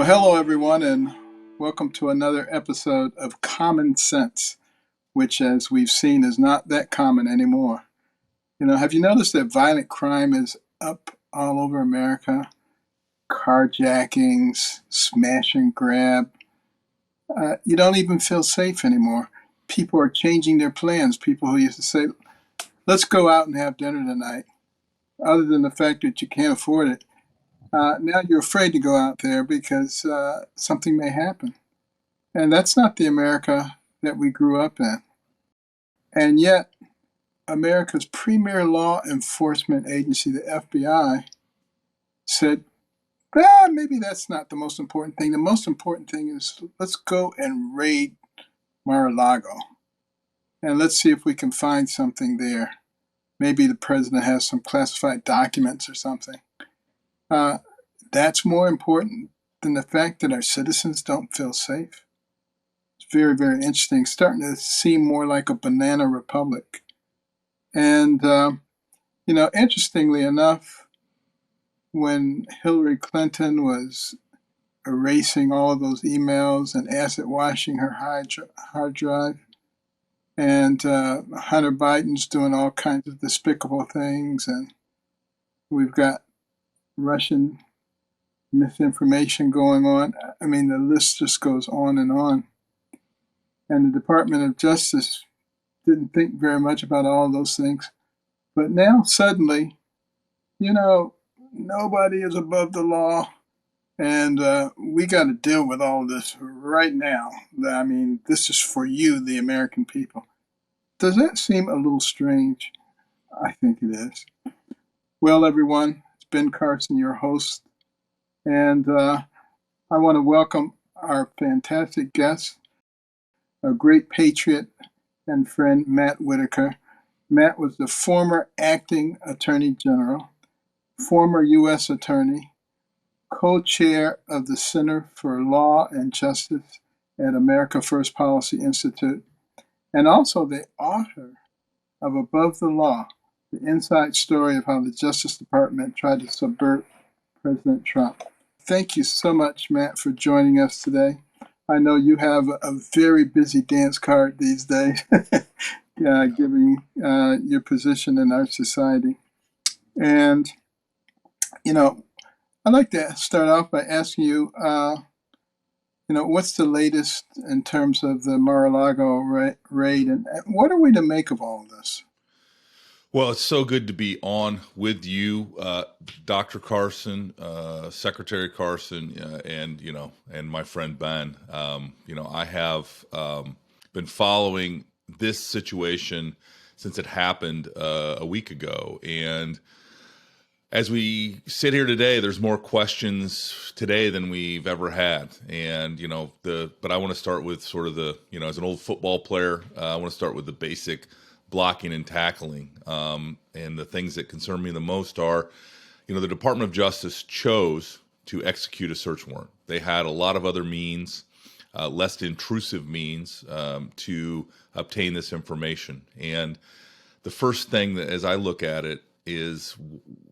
Hello everyone, and welcome to another episode of Common Sense, which, as we've seen, is not that common anymore. Have you noticed that violent crime is up all over America? Carjackings, smash and grab. You don't even feel safe anymore. People are changing their plans. People who used to say, let's go out and have dinner tonight, other than the fact that you can't afford it. Now you're afraid to go out there because something may happen. And that's not the America that we grew up in. And yet, America's premier law enforcement agency, the FBI, said, maybe that's not the most important thing. The most important thing is let's go and raid Mar-A-Lago. And let's see if we can find something there. Maybe the president has some classified documents or something. That's more important than the fact that our citizens don't feel safe. It's very, very interesting. Starting to seem more like a banana republic. And, interestingly enough, when Hillary Clinton was erasing all of those emails and acid washing her hard drive, and Hunter Biden's doing all kinds of despicable things, and we've got Russian misinformation going on. I mean, the list just goes on. And the Department of Justice didn't think very much about all those things. But now suddenly, nobody is above the law, and we got to deal with all this right now. I mean, this is for you, the American people. Does that seem a little strange? I think it is. Well, everyone, it's Ben Carson, your host. And I want to welcome our fantastic guest, a great patriot and friend, Matt Whitaker. Matt was the former acting attorney general, former U.S. attorney, co-chair of the Center for Law and Justice at America First Policy Institute, and also the author of Above the Law, the inside story of how the Justice Department tried to subvert President Trump. Thank you so much, Matt, for joining us today. I know you have a very busy dance card these days, given your position in our society. And, I'd like to start off by asking you, what's the latest in terms of the Mar-A-Lago raid, and what are we to make of all of this? Well, it's so good to be on with you, Dr. Carson, Secretary Carson, and my friend Ben. I have been following this situation since it happened a week ago. And as we sit here today, there's more questions today than we've ever had. And, but I want to start with sort of the, as an old football player, I want to start with the basic blocking and tackling. And the things that concern me the most are, the Department of Justice chose to execute a search warrant. They had a lot of other means, less intrusive means, to obtain this information. And the first thing that, as I look at it, is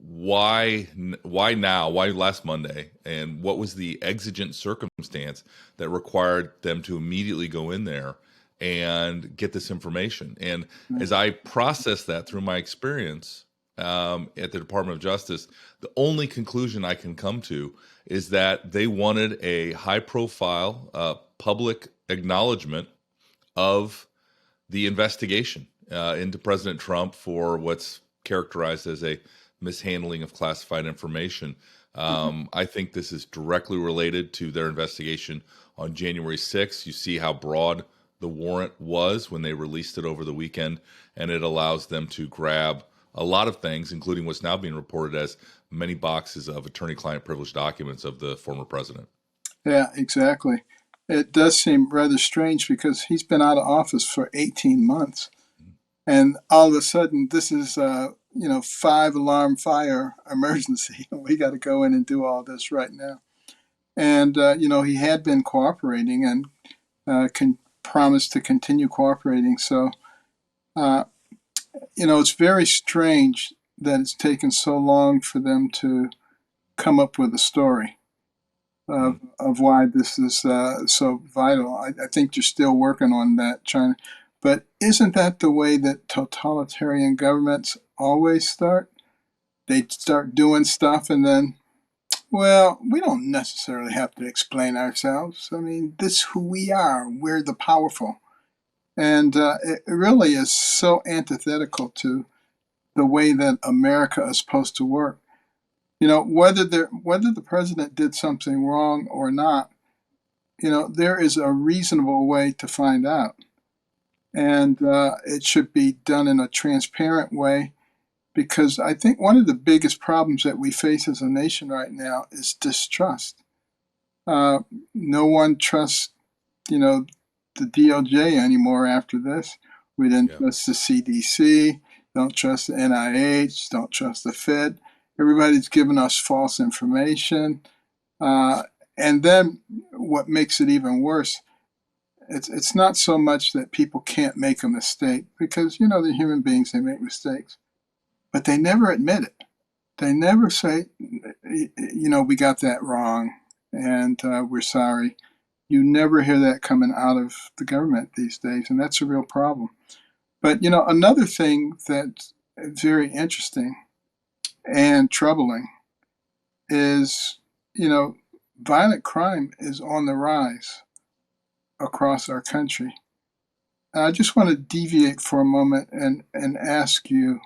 why now? Why last Monday? And what was the exigent circumstance that required them to immediately go in there and get this information? And as I process that through my experience at the Department of Justice, the only conclusion I can come to is that they wanted a high-profile public acknowledgement of the investigation into President Trump for what's characterized as a mishandling of classified information. I think this is directly related to their investigation on January 6th. You see how broad the warrant was when they released it over the weekend, and it allows them to grab a lot of things, including what's now being reported as many boxes of attorney-client privilege documents of the former president. Yeah, exactly. It does seem rather strange because he's been out of office for 18 months. And all of a sudden, this is, 5-alarm fire emergency. We got to go in and do all this right now. And, he had been cooperating and promised to continue cooperating. So, it's very strange that it's taken so long for them to come up with a story. Mm. of why this is so vital. I think you're still working on that, China. But isn't that the way that totalitarian governments always start? They start doing stuff and then, well, we don't necessarily have to explain ourselves. I mean, this is who we are. We're the powerful. And it really is so antithetical to the way that America is supposed to work. You know, whether the president did something wrong or not, you know, there is a reasonable way to find out, and it should be done in a transparent way. Because I think one of the biggest problems that we face as a nation right now is distrust. Uh, no one trusts, you know, the DOJ anymore after this. We didn't Yeah. trust the CDC, don't trust the NIH, don't trust the Fed. Everybody's giving us false information. Uh, and then what makes it even worse, it's not so much that people can't make a mistake, because, you know, they're human beings, they make mistakes, but they never admit it. They never say, you know, we got that wrong and we're sorry. You never hear that coming out of the government these days, and that's a real problem. But, you know, another thing that's very interesting and troubling is, you know, violent crime is on the rise across our country. And I just want to deviate for a moment and ask you,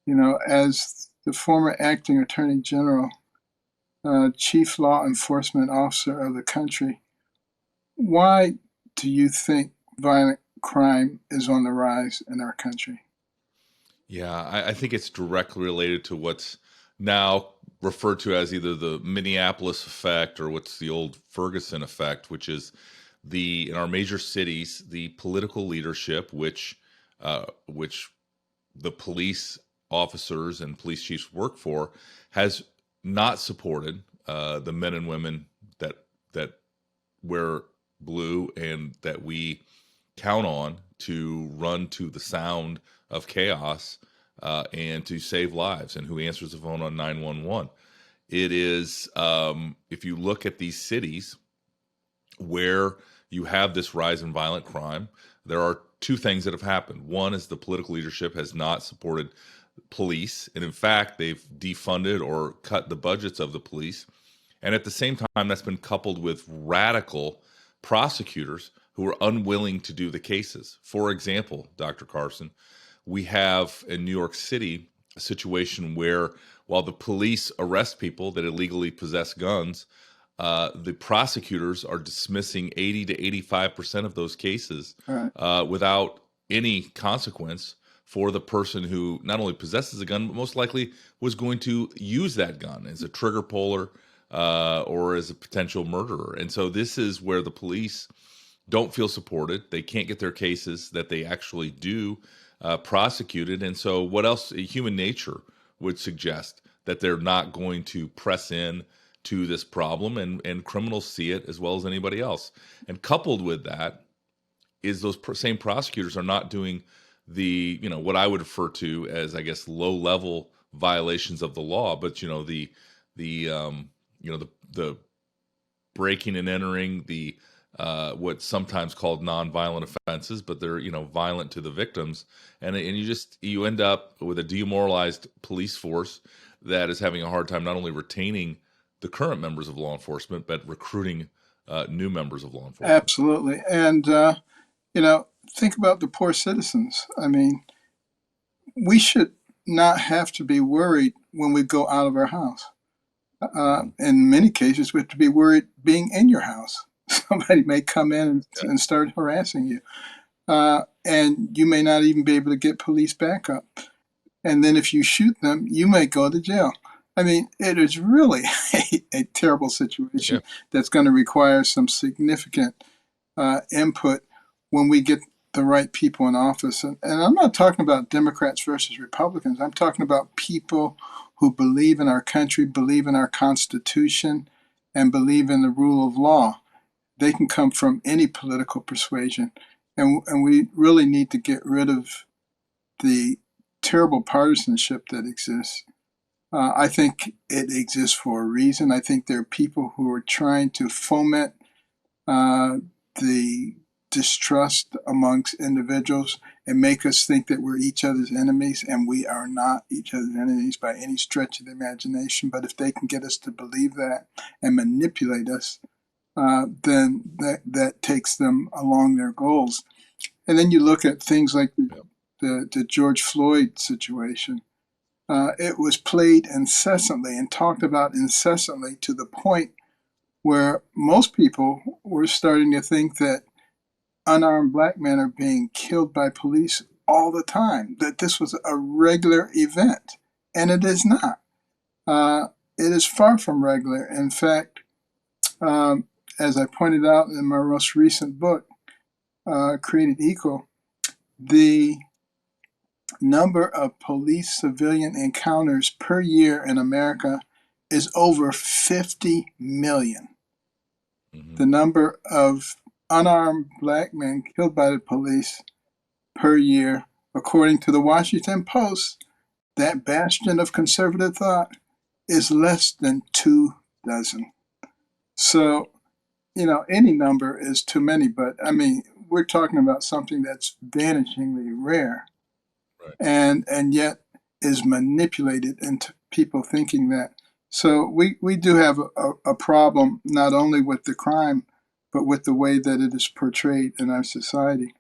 you know, as the former acting attorney general, chief law enforcement officer of the country, why do you think violent crime is on the rise in our country? Yeah, I think it's directly related to what's now referred to as either the Minneapolis effect or what's the old Ferguson effect, which is in our major cities, the political leadership, which the police officers and police chiefs work for, has not supported the men and women that wear blue and that we count on to run to the sound of chaos and to save lives, and who answers the phone on 911. It is, if you look at these cities where you have this rise in violent crime, there are two things that have happened. One is the political leadership has not supported police, and in fact, they've defunded or cut the budgets of the police. And at the same time, that's been coupled with radical prosecutors who are unwilling to do the cases. For example, Dr. Carson, we have in New York City a situation where while the police arrest people that illegally possess guns, the prosecutors are dismissing 80 to 85% of those cases Right. without any consequence for the person who not only possesses a gun, but most likely was going to use that gun as a trigger puller or as a potential murderer. And so this is where the police don't feel supported. They can't get their cases that they actually do prosecuted. And so what else? Human nature would suggest that they're not going to press in to this problem, and criminals see it as well as anybody else. And coupled with that is those same prosecutors are not doing the, you know, what I would refer to as, I guess, low level violations of the law, but, you know, the breaking and entering, the what's sometimes called nonviolent offenses, but they're, you know, violent to the victims, and you end up with a demoralized police force that is having a hard time not only retaining the current members of law enforcement, but recruiting new members of law enforcement. Absolutely. And, you know, think about the poor citizens. I mean, we should not have to be worried when we go out of our house. In many cases, we have to be worried being in your house. Somebody may come in and start harassing you. And you may not even be able to get police backup. And then if you shoot them, you may go to jail. I mean, it is really a terrible situation Yeah. that's going to require some significant input when we get the right people in office. And I'm not talking about Democrats versus Republicans. I'm talking about people who believe in our country, believe in our Constitution, and believe in the rule of law. They can come from any political persuasion. And we really need to get rid of the terrible partisanship that exists. I think it exists for a reason. I think there are people who are trying to foment uh, the distrust amongst individuals and make us think that we're each other's enemies, and we are not each other's enemies by any stretch of the imagination. But if they can get us to believe that and manipulate us, then that takes them along their goals. And then you look at things like the George Floyd situation. It was played incessantly and talked about incessantly to the point where most people were starting to think that unarmed black men are being killed by police all the time, that this was a regular event. And it is not. It is far from regular. In fact, as I pointed out in my most recent book, Created Equal, the number of police civilian encounters per year in America is over 50 million. Mm-hmm. The number of unarmed black men killed by the police per year, according to the Washington Post, that bastion of conservative thought, is less than 24. So, any number is too many, but I mean, we're talking about something that's vanishingly rare. Right. And yet is manipulated into people thinking that. So we do have a problem not only with the crime, but with the way that it is portrayed in our society.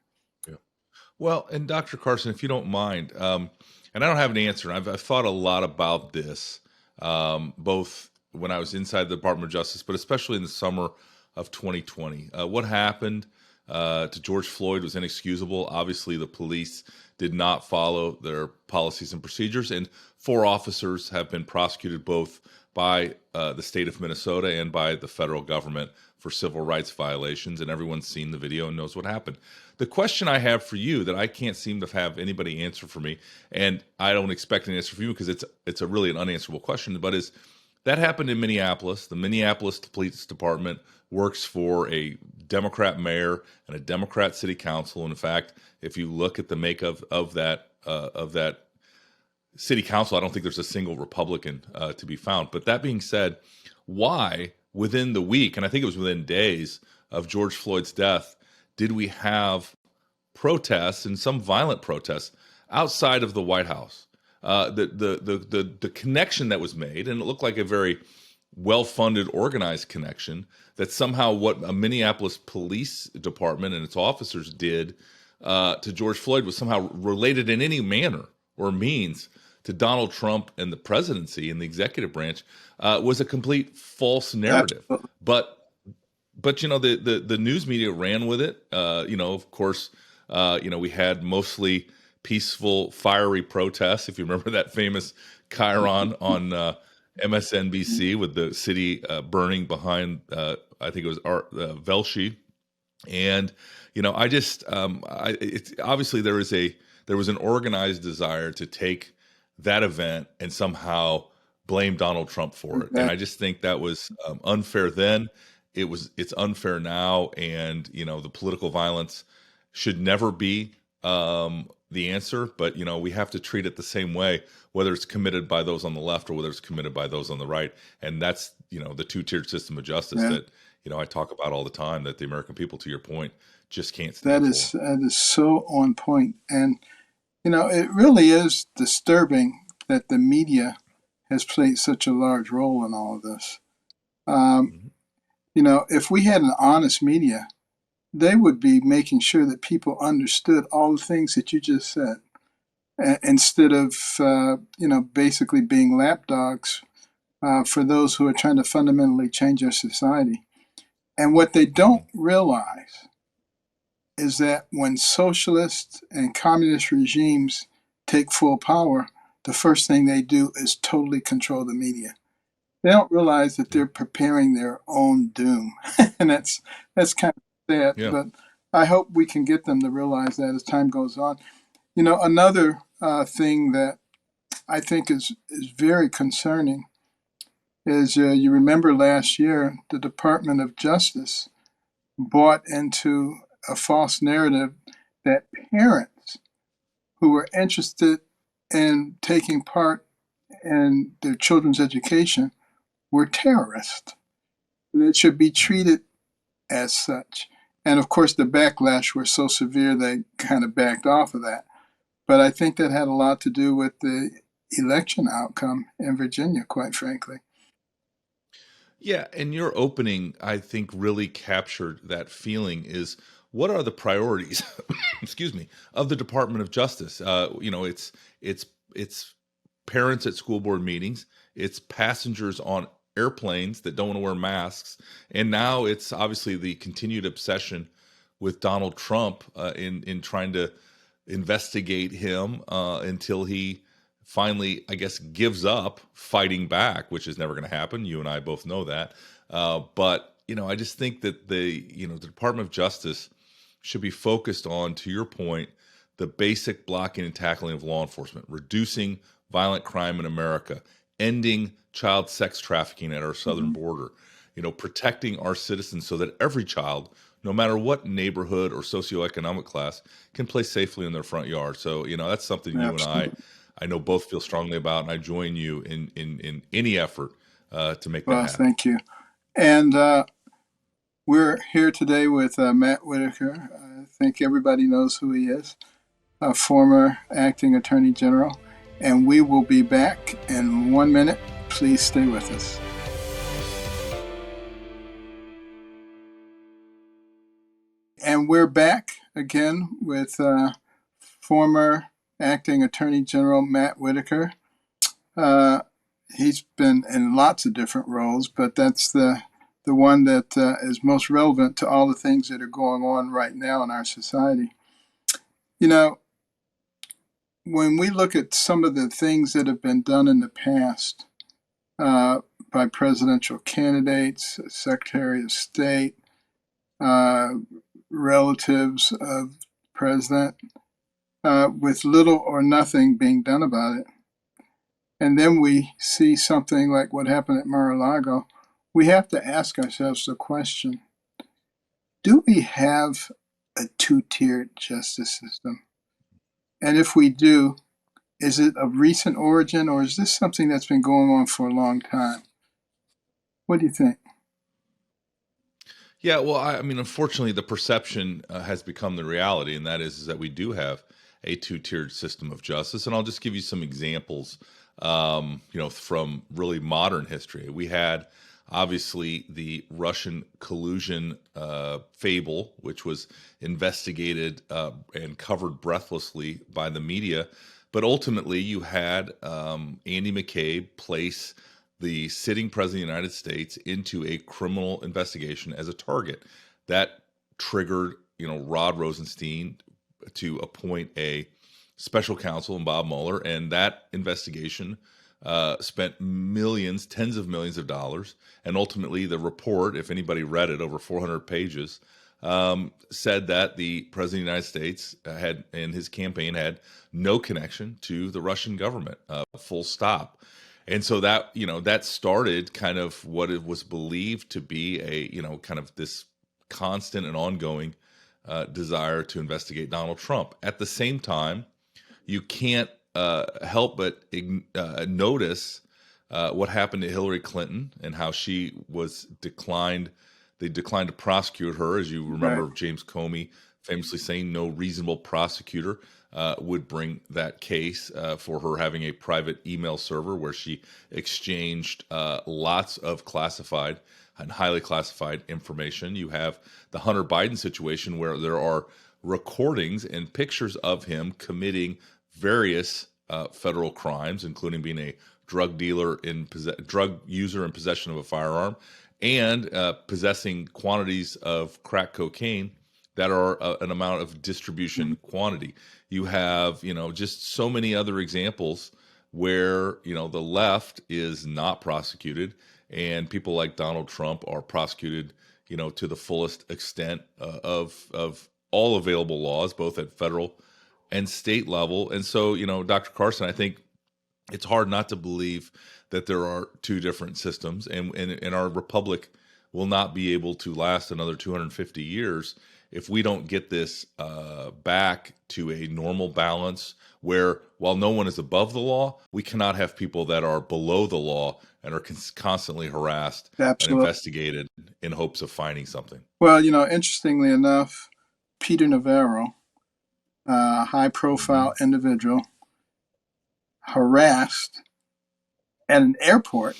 Yeah. Well, and Dr. Carson, if you don't mind, and I don't have an answer. I've thought a lot about this, both when I was inside the Department of Justice, but especially in the summer of 2020. What happened to George Floyd was inexcusable. Obviously, the police did not follow their policies and procedures, and 4 officers have been prosecuted both by the state of Minnesota and by the federal government for civil rights violations, and everyone's seen the video and knows what happened. The question I have for you that I can't seem to have anybody answer for me, and I don't expect an answer from you because it's a really an unanswerable question, but is that happened in Minneapolis. The Minneapolis Police Department works for a Democrat mayor and a Democrat city council. And in fact, if you look at the makeup of that city council, I don't think there's a single Republican to be found. But that being said, why within the week, and I think it was within days of George Floyd's death, did we have protests and some violent protests outside of the White House? The connection that was made, and it looked like a very well-funded, organized connection, that somehow what a Minneapolis police department and its officers did to George Floyd was somehow related in any manner or means to Donald Trump and the presidency and the executive branch was a complete false narrative. Absolutely. But the news media ran with it. Of course, we had mostly peaceful, fiery protests. If you remember that famous chyron on MSNBC with the city burning behind, I think it was Velshi. And, I just, it's obviously there was an organized desire to take that event and somehow blame Donald Trump for it. And I just think that was unfair then. It's unfair now. And, the political violence should never be the answer, but we have to treat it the same way, whether it's committed by those on the left or whether it's committed by those on the right. And that's the two-tiered system of justice that I talk about all the time, that the American people, to your point, just can't stand for. That is so on point. And it really is disturbing that the media has played such a large role in all of this. If we had an honest media, they would be making sure that people understood all the things that you just said, instead of basically being lapdogs for those who are trying to fundamentally change our society. And what they don't realize is that when socialist and communist regimes take full power, the first thing they do is totally control the media. They don't realize that they're preparing their own doom, and that's kind of sad. Yeah. But I hope we can get them to realize that as time goes on. Another thing that I think is very concerning is you remember last year the Department of Justice bought into a false narrative that parents who were interested in taking part and their children's education were terrorists. It should be treated as such. And of course, the backlash was so severe they kind of backed off of that. But I think that had a lot to do with the election outcome in Virginia, quite frankly. Yeah, and your opening, I think, really captured that feeling is what are the priorities, excuse me, of the Department of Justice? It's parents at school board meetings, it's passengers on airplanes that don't want to wear masks, and now it's obviously the continued obsession with Donald Trump in trying to investigate him until he finally, I guess, gives up fighting back, which is never going to happen. You and I both know that. But I just think that the Department of Justice should be focused on, to your point, the basic blocking and tackling of law enforcement, reducing violent crime in America, ending child sex trafficking at our southern border, protecting our citizens so that every child, no matter what neighborhood or socioeconomic class, can play safely in their front yard. So, that's something you and I know both feel strongly about, and I join you in any effort to make that happen. Thank you. And we're here today with Matt Whitaker. I think everybody knows who he is, a former acting attorney general. And we will be back in 1 minute. Please stay with us. And we're back again with former acting attorney general Matt Whitaker. He's been in lots of different roles, but that's the one that is most relevant to all the things that are going on right now in our society. When we look at some of the things that have been done in the past by presidential candidates, Secretary of State, relatives of the president, with little or nothing being done about it, and then we see something like what happened at Mar-A-Lago, we have to ask ourselves the question, do we have a two-tiered justice system? And if we do, is it of recent origin, or is this something that's been going on for a long time? What do you think? Yeah, well, I mean, unfortunately, the perception has become the reality, and that is that we do have a two-tiered system of justice. And I'll just give you some examples, from really modern history. We had, obviously, the Russian collusion fable, which was investigated and covered breathlessly by the media. But ultimately, you had Andy McCabe place the sitting president of the United States into a criminal investigation as a target. That triggered, Rod Rosenstein to appoint a special counsel in Bob Mueller, and that investigation spent millions, tens of millions of dollars, and ultimately the report, if anybody read it, over 400 pages, said that the president of the United States had, in his campaign, had no connection to the Russian government, full stop. And so that, that started kind of what it was believed to be a, kind of this constant and ongoing desire to investigate Donald Trump. At the same time, you can't help but notice what happened to Hillary Clinton and how she was declined. They declined to prosecute her, as you remember, right. James Comey famously saying no reasonable prosecutor would bring that case for her having a private email server where she exchanged lots of classified and highly classified information. You have the Hunter Biden situation where there are recordings and pictures of him committing various federal crimes, including being a drug dealer drug user in possession of a firearm, and possessing quantities of crack cocaine that are an amount of distribution quantity. You have, just so many other examples where, the left is not prosecuted and people like Donald Trump are prosecuted, to the fullest extent of all available laws, both at federal and state level. And so, Dr. Carson, I think it's hard not to believe that there are two different systems, and our republic will not be able to last another 250 years if we don't get this back to a normal balance where, while no one is above the law, we cannot have people that are below the law and are constantly harassed and Absolutely. investigated in hopes of finding something. Well, interestingly enough, Peter Navarro, a high-profile individual, harassed at an airport,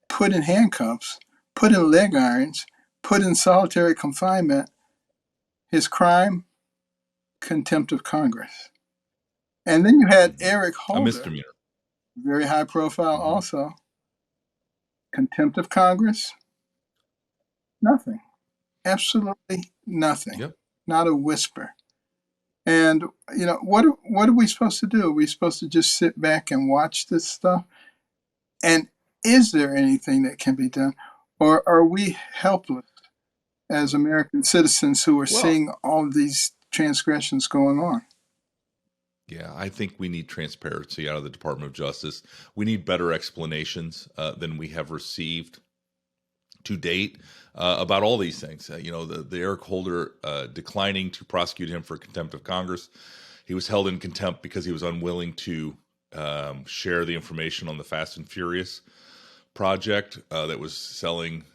put in handcuffs, put in leg irons, put in solitary confinement. His crime, contempt of Congress. And then you had Eric A Holder, misdemeanor. very high profile also. Contempt of Congress, nothing. Absolutely nothing. Yep. Not a whisper. And, what are we supposed to do? Are we supposed to just sit back and watch this stuff? And is there anything that can be done? Or are we helpless as American citizens who are seeing all of these transgressions going on? Yeah, I think we need transparency out of the Department of Justice. We need better explanations than we have received to date about all these things. The Eric Holder declining to prosecute him for contempt of Congress. He was held in contempt because he was unwilling to share the information on the Fast and Furious project that was selling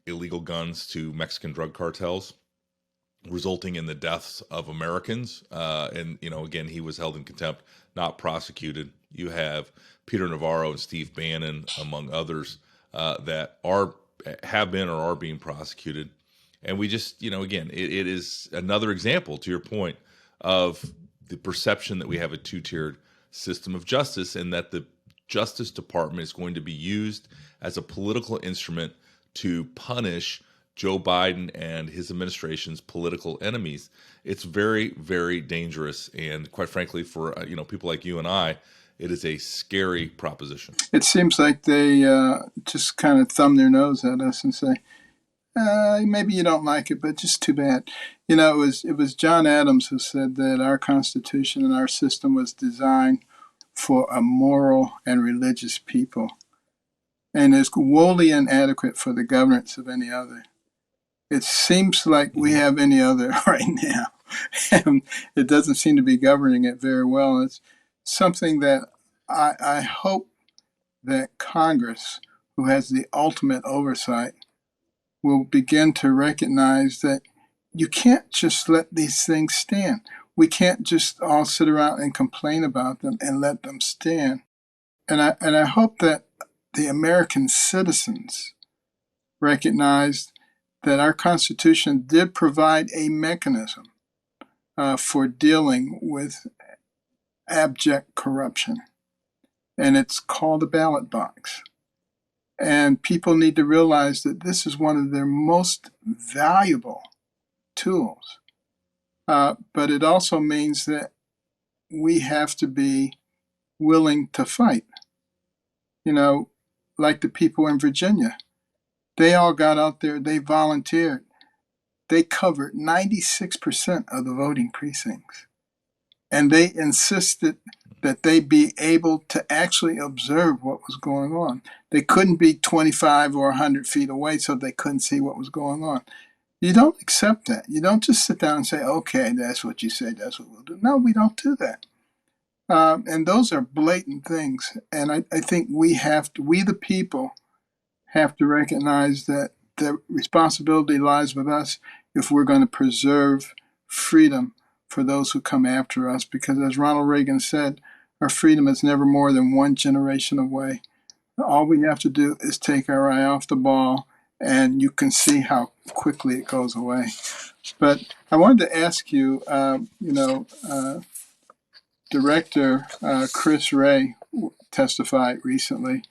illegal guns to Mexican drug cartels, resulting in the deaths of Americans. And again, he was held in contempt, not prosecuted. You have Peter Navarro and Steve Bannon, among others, that have been or are being prosecuted. And we just, again, it is another example, to your point, of the perception that we have a two-tiered system of justice, and that the Justice Department is going to be used as a political instrument to punish Joe Biden and his administration's political enemies. It's very, very dangerous, and quite frankly, for people like you and I, it is a scary proposition. It seems like they just kind of thumb their nose at us and say, maybe you don't like it, but just too bad. It was John Adams who said that our Constitution and our system was designed for a moral and religious people, and is wholly inadequate for the governance of any other. It seems like we have any other right now, and it doesn't seem to be governing it very well. It's something that I hope that Congress, who has the ultimate oversight, will begin to recognize that you can't just let these things stand. We can't just all sit around and complain about them and let them stand. And I hope that the American citizens recognize that our Constitution did provide a mechanism for dealing with abject corruption. And it's called a ballot box. And people need to realize that this is one of their most valuable tools. But it also means that we have to be willing to fight. Like the people in Virginia. They all got out there, they volunteered. They covered 96% of the voting precincts. And they insisted that they be able to actually observe what was going on. They couldn't be 25 or 100 feet away, so they couldn't see what was going on. You don't accept that. You don't just sit down and say, okay, that's what you said, that's what we'll do. No, we don't do that. And those are blatant things. And I think we the people, have to recognize that the responsibility lies with us if we're going to preserve freedom for those who come after us. Because as Ronald Reagan said, our freedom is never more than one generation away. All we have to do is take our eye off the ball, and you can see how quickly it goes away. But I wanted to ask you, Director Chris Wray testified recently.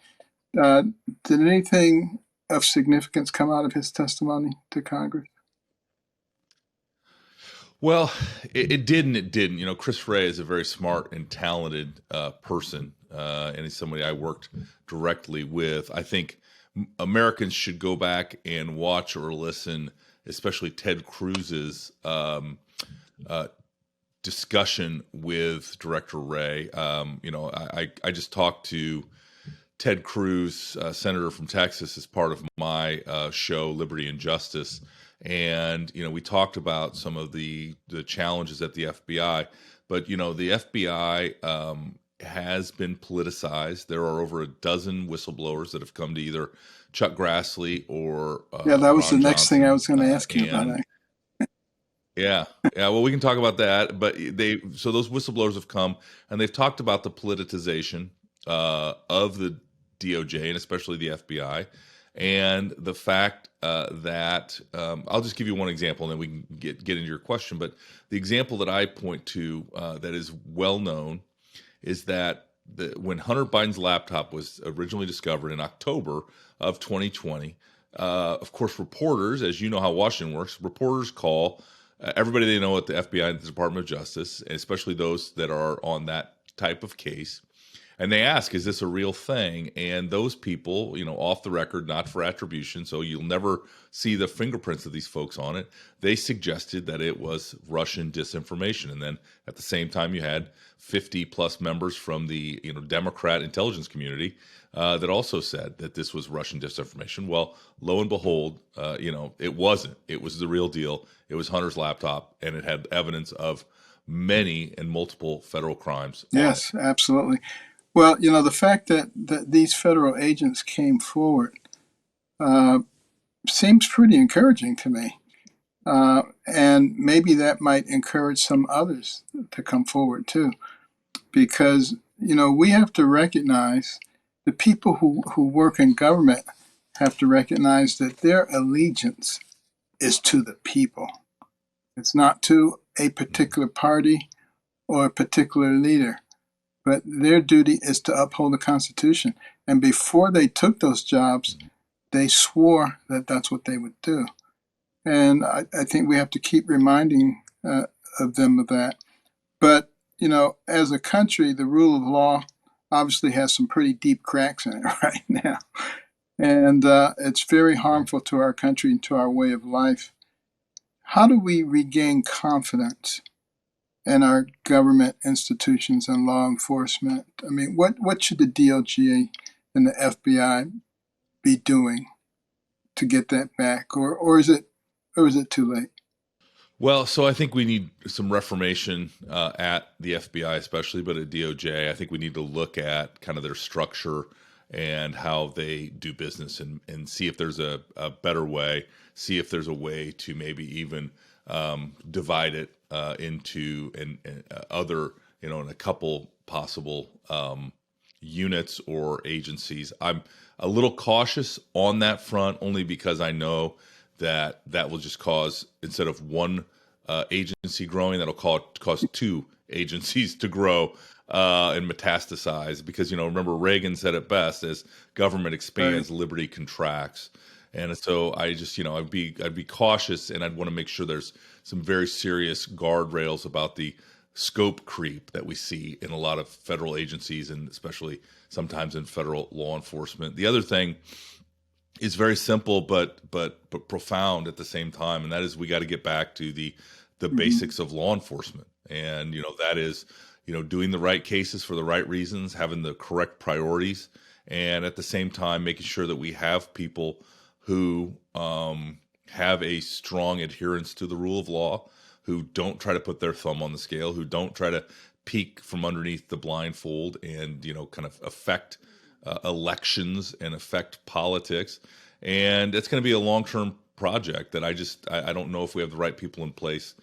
Did anything of significance come out of his testimony to Congress? Well, it did and it didn't. Chris Wray is a very smart and talented person, and he's somebody I worked directly with. I think Americans should go back and watch or listen, especially Ted Cruz's discussion with Director Wray. I just talked to Ted Cruz, senator from Texas, as part of my show, Liberty and Justice. And we talked about some of the challenges at the FBI, but the FBI has been politicized. There are over a dozen whistleblowers that have come to either Chuck Grassley or Yeah, that was the Ron next thing I Johnson, was going to ask you about. and yeah, yeah. Well, we can talk about that, but so those whistleblowers have come and they've talked about the politicization of the DOJ and especially the FBI, and the fact that I'll just give you one example, and then we can get into your question. But the example that I point to that is well known is that when Hunter Biden's laptop was originally discovered in October of 2020, of course, reporters, as you know how Washington works, reporters call everybody they know at the FBI and the Department of Justice, and especially those that are on that type of case. And they ask, is this a real thing? And those people, off the record, not for attribution, so you'll never see the fingerprints of these folks on it. They suggested that it was Russian disinformation. And then at the same time, you had 50 plus members from the Democrat intelligence community that also said that this was Russian disinformation. Well, lo and behold, it wasn't. It was the real deal. It was Hunter's laptop, and it had evidence of many and multiple federal crimes. Yes, absolutely. Well, the fact that these federal agents came forward seems pretty encouraging to me. And maybe that might encourage some others to come forward too. Because, we have to recognize the people who work in government have to recognize that their allegiance is to the people. It's not to a particular party or a particular leader. But their duty is to uphold the Constitution. And before they took those jobs, they swore that that's what they would do. And I think we have to keep reminding of them of that. But, as a country, the rule of law obviously has some pretty deep cracks in it right now. And it's very harmful to our country and to our way of life. How do we regain confidence in our government institutions and law enforcement? I mean, what should the DOJ and the FBI be doing to get that back, or is it too late? Well, so I think we need some reformation at the FBI, especially, but at DOJ, I think we need to look at kind of their structure and how they do business, and see if there's a better way. See if there's a way to maybe even divide it into other, in a couple possible units or agencies. I'm a little cautious on that front, only because I know that will just cause, instead of one agency growing, that'll cause two agencies to grow and metastasize. Because remember, Reagan said it best: as government expands, liberty contracts. And so I just, I'd be cautious, and I'd want to make sure there's some very serious guardrails about the scope creep that we see in a lot of federal agencies, and especially sometimes in federal law enforcement. The other thing is very simple, but profound at the same time, and that is we got to get back to the basics of law enforcement, and that is doing the right cases for the right reasons, having the correct priorities, and at the same time making sure that we have people who have a strong adherence to the rule of law, who don't try to put their thumb on the scale, who don't try to peek from underneath the blindfold and kind of affect elections and affect politics. And it's going to be a long-term project that I don't know if we have the right people in place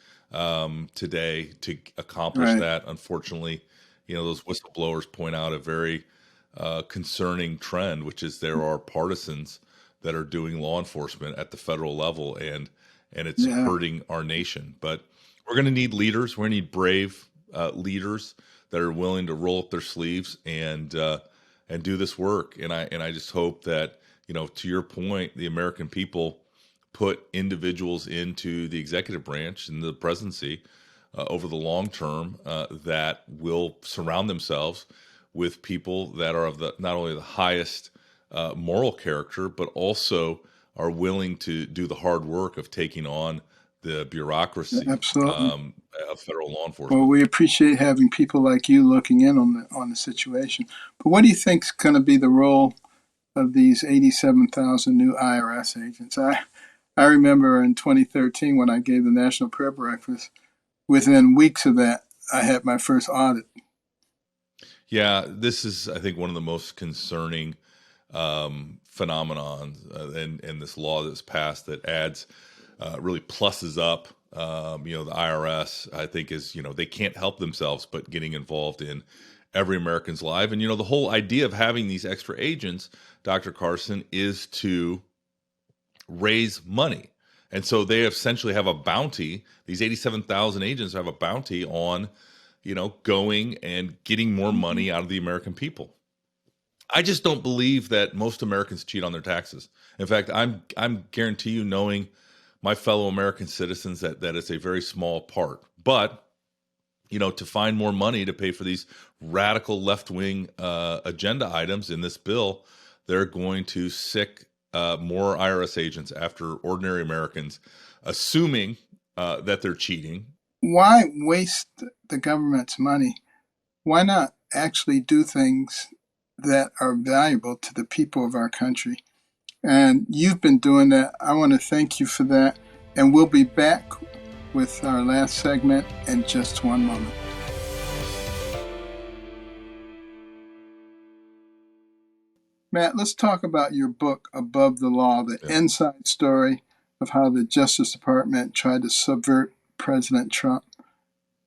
today to accomplish that. Unfortunately, those whistleblowers point out a very concerning trend, which is there are partisans that are doing law enforcement at the federal level, and it's hurting our nation. But we're going to need leaders. We're going to need brave leaders that are willing to roll up their sleeves and do this work. And I just hope that, to your point, the American people put individuals into the executive branch and the presidency over the long term that will surround themselves with people that are of not only the highest moral character, but also are willing to do the hard work of taking on the bureaucracy of federal law enforcement. Well, we appreciate having people like you looking in on the situation. But what do you think is going to be the role of these 87,000 new IRS agents? I remember in 2013 when I gave the National Prayer Breakfast, within weeks of that, I had my first audit. Yeah, this is, I think, one of the most concerning phenomenons in this law that's passed that adds really plusses up. The IRS, I think, is, they can't help themselves but getting involved in every American's life. And, the whole idea of having these extra agents, Dr. Carson, is to raise money. And so they essentially have a bounty. These 87,000 agents have a bounty on, going and getting more money out of the American people. I just don't believe that most Americans cheat on their taxes. In fact, I'm guarantee you, knowing my fellow American citizens, that it's a very small part. But, to find more money to pay for these radical left-wing agenda items in this bill, they're going to sick more IRS agents after ordinary Americans, assuming that they're cheating. Why waste the government's money? Why not actually do things that are valuable to the people of our country? And you've been doing that. I want to thank you for that. And we'll be back with our last segment in just one moment. Matt, let's talk about your book, Above the Law, the inside story of how the Justice Department tried to subvert President Trump.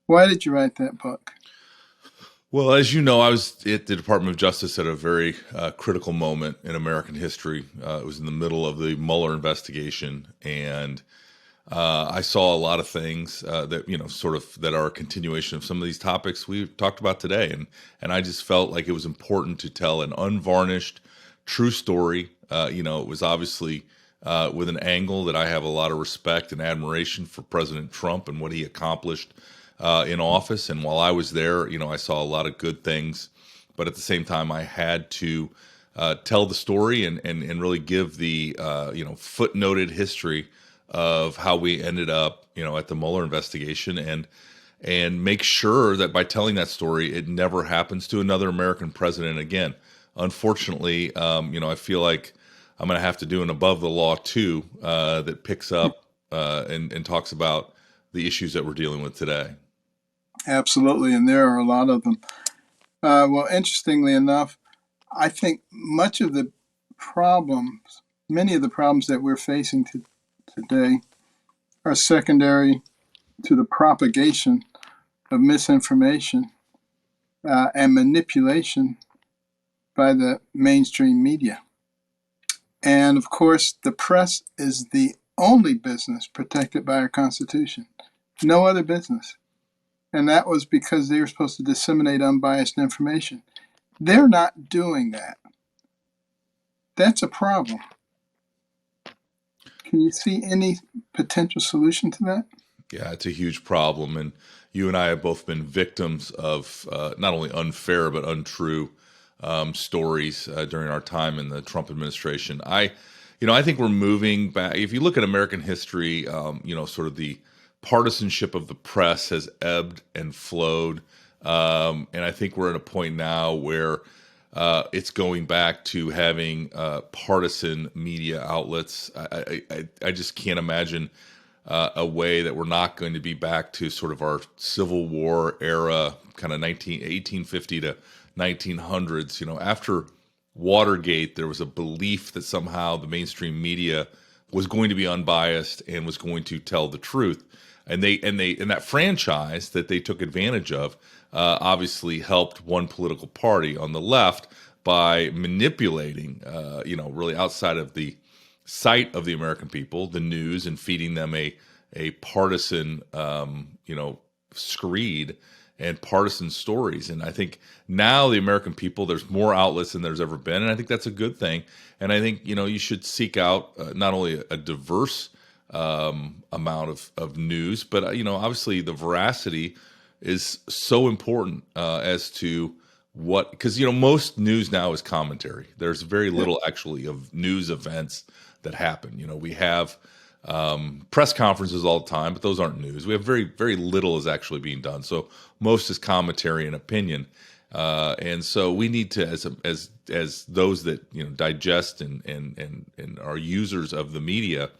Why did you write that book? Well, as you know, I was at the Department of Justice at a very critical moment in American history. It was in the middle of the Mueller investigation, and I saw a lot of things that, sort of that are a continuation of some of these topics we've talked about today. And I just felt like it was important to tell an unvarnished, true story. It was obviously with an angle that I have a lot of respect and admiration for President Trump and what he accomplished in office. And while I was there, I saw a lot of good things, but at the same time, I had to tell the story and really give the, footnoted history of how we ended up, at the Mueller investigation, and make sure that by telling that story, it never happens to another American president again. Unfortunately, I feel like I'm going to have to do an Above the Law 2 that picks up and talks about the issues that we're dealing with today. Absolutely, and there are a lot of them. Well, interestingly enough, I think many of the problems that we're facing today are secondary to the propagation of misinformation and manipulation by the mainstream media. And of course, the press is the only business protected by our Constitution. No other business. And that was because they were supposed to disseminate unbiased information. They're not doing that. That's a problem. Can you see any potential solution to that? Yeah, it's a huge problem. And you and I have both been victims of not only unfair but untrue stories during our time in the Trump administration. I think we're moving back. If you look at American history, sort of the partisanship of the press has ebbed and flowed. And I think we're at a point now where it's going back to having partisan media outlets. I just can't imagine a way that we're not going to be back to sort of our Civil War era, kind of 1850 to 1900s. After Watergate, there was a belief that somehow the mainstream media was going to be unbiased and was going to tell the truth. And that franchise that they took advantage of obviously helped one political party on the left by manipulating, really outside of the sight of the American people, the news, and feeding them a partisan, screed and partisan stories. And I think now the American people, there's more outlets than there's ever been, and I think that's a good thing. And I think you should seek out not only a diverse amount of news, but obviously the veracity is so important as to what, because most news now is commentary. There's very little actually of news events that happen. We have press conferences all the time, but those aren't news. We have very, very little is actually being done. So most is commentary and opinion. And so we need to, as those that digest and are users of the media,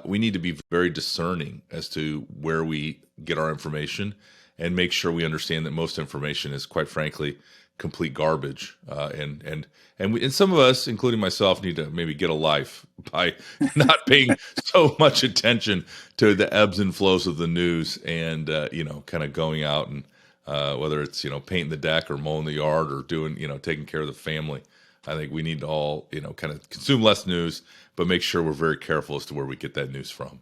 we need to be very discerning as to where we get our information and make sure we understand that most information is, quite frankly, complete garbage. And some of us, including myself, need to maybe get a life by not paying so much attention to the ebbs and flows of the news, and kind of going out and whether it's painting the deck or mowing the yard or doing taking care of the family. I think we need to all kind of consume less news, but make sure we're very careful as to where we get that news from.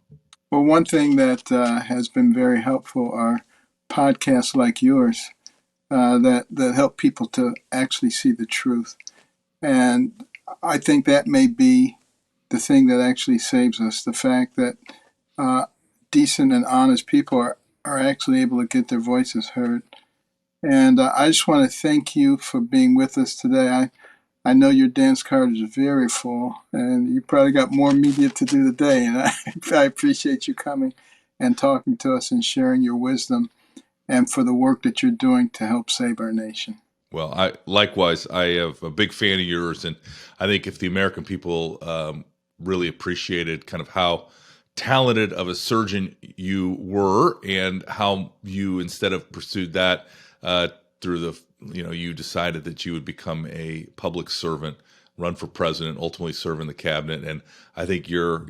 Well, one thing that has been very helpful are podcasts like yours that help people to actually see the truth. And I think that may be the thing that actually saves us, the fact that decent and honest people are actually able to get their voices heard. And I just want to thank you for being with us today. I know your dance card is very full, and you probably got more media to do today. And I appreciate you coming and talking to us and sharing your wisdom and for the work that you're doing to help save our nation. Well, I am a big fan of yours, and I think if the American people really appreciated kind of how talented of a surgeon you were, and how you, instead of pursued that through the you decided that you would become a public servant, run for president, ultimately serve in the cabinet. And I think you're,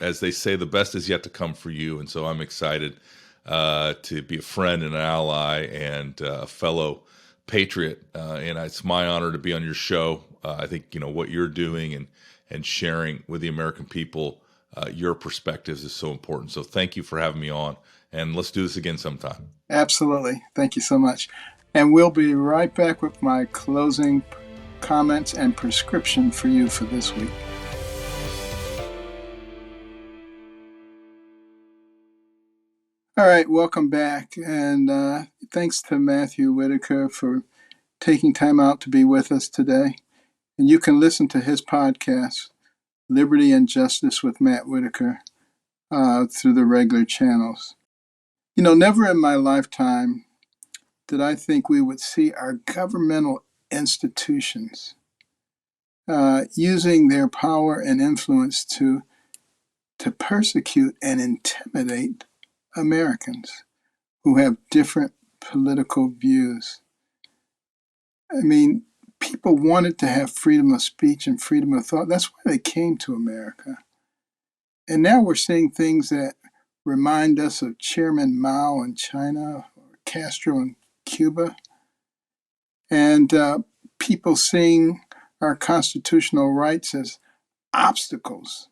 as they say, the best is yet to come for you. And so I'm excited to be a friend and an ally and a fellow patriot. And it's my honor to be on your show. I think, what you're doing and sharing with the American people, your perspectives is so important. So thank you for having me on, and let's do this again sometime. Absolutely. Thank you so much. And we'll be right back with my closing comments and prescription for you for this week. All right, welcome back. And thanks to Matthew Whitaker for taking time out to be with us today. And you can listen to his podcast, Liberty and Justice with Matt Whitaker, through the regular channels. Never in my lifetime did I think we would see our governmental institutions using their power and influence to persecute and intimidate Americans who have different political views. I mean, people wanted to have freedom of speech and freedom of thought. That's why they came to America. And now we're seeing things that remind us of Chairman Mao in China or Castro in Cuba. And people seeing our constitutional rights as obstacles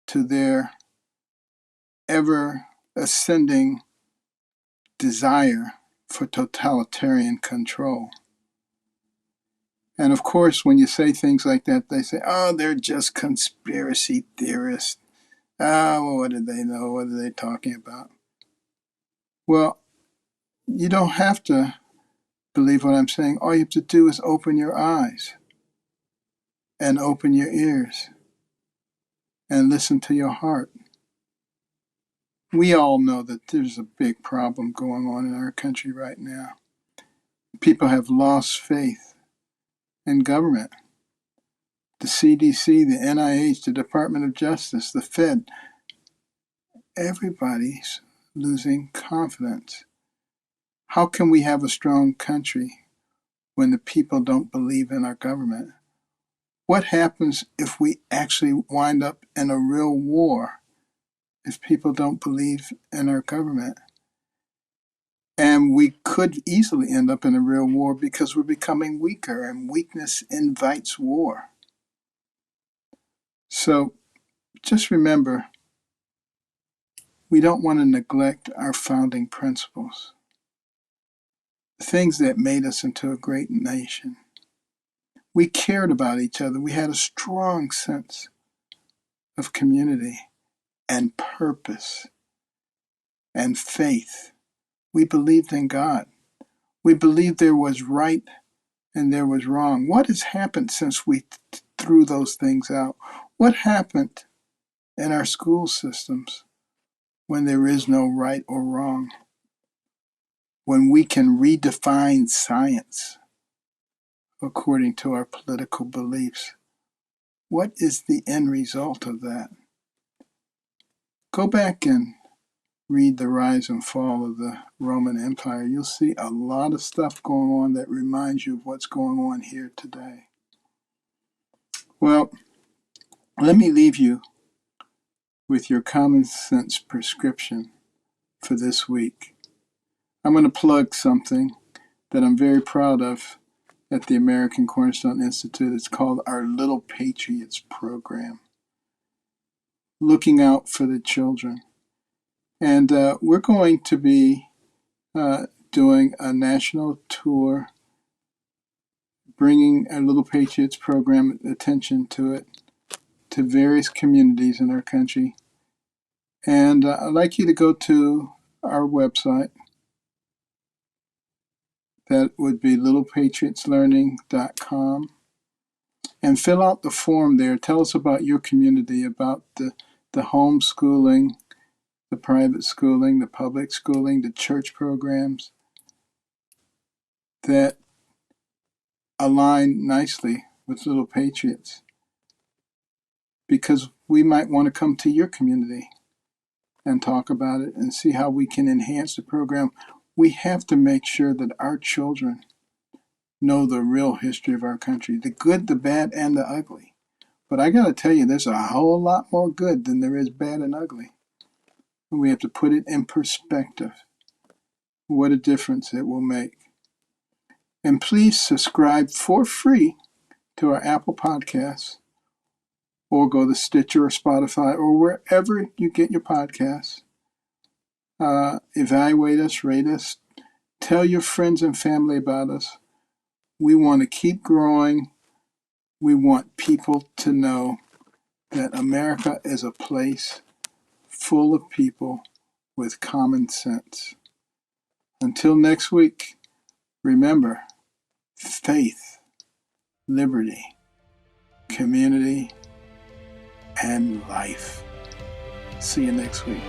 to their ever ascending desire for totalitarian control. And of course, when you say things like that, they say, oh, they're just conspiracy theorists. Well, what do they know? What are they talking about? Well, you don't have to believe what I'm saying. All you have to do is open your eyes and open your ears and listen to your heart. We all know that there's a big problem going on in our country right now. People have lost faith in government. The CDC, the NIH, the Department of Justice, the Fed, everybody's losing confidence. How can we have a strong country when the people don't believe in our government? What happens if we actually wind up in a real war if people don't believe in our government? And we could easily end up in a real war because we're becoming weaker, and weakness invites war. So just remember, we don't want to neglect our founding principles, the things that made us into a great nation. We cared about each other. We had a strong sense of community and purpose and faith. We believed in God. We believed there was right and there was wrong. What has happened since we threw those things out? What happened in our school systems when there is no right or wrong? When we can redefine science according to our political beliefs? What is the end result of that? Go back and read the rise and fall of the Roman Empire. You'll see a lot of stuff going on that reminds you of what's going on here today. Well, let me leave you with your common sense prescription for this week. I'm going to plug something that I'm very proud of at the American Cornerstone Institute. It's called our Little Patriots program, looking out for the children. And we're going to be doing a national tour, bringing our Little Patriots program attention to it, to various communities in our country. And I'd like you to go to our website. That would be littlepatriotslearning.com. And fill out the form there. Tell us about your community, about the homeschooling, the private schooling, the public schooling, the church programs that align nicely with Little Patriots. Because we might want to come to your community and talk about it and see how we can enhance the program. We have to make sure that our children know the real history of our country, the good, the bad, and the ugly. But I got to tell you, there's a whole lot more good than there is bad and ugly. And we have to put it in perspective. What a difference it will make. And please subscribe for free to our Apple Podcasts, or go to Stitcher or Spotify or wherever you get your podcasts. Evaluate us, rate us, tell your friends and family about us. We want to keep growing. We want people to know that America is a place full of people with common sense. Until next week, remember, faith, liberty, community, and life. See you next week.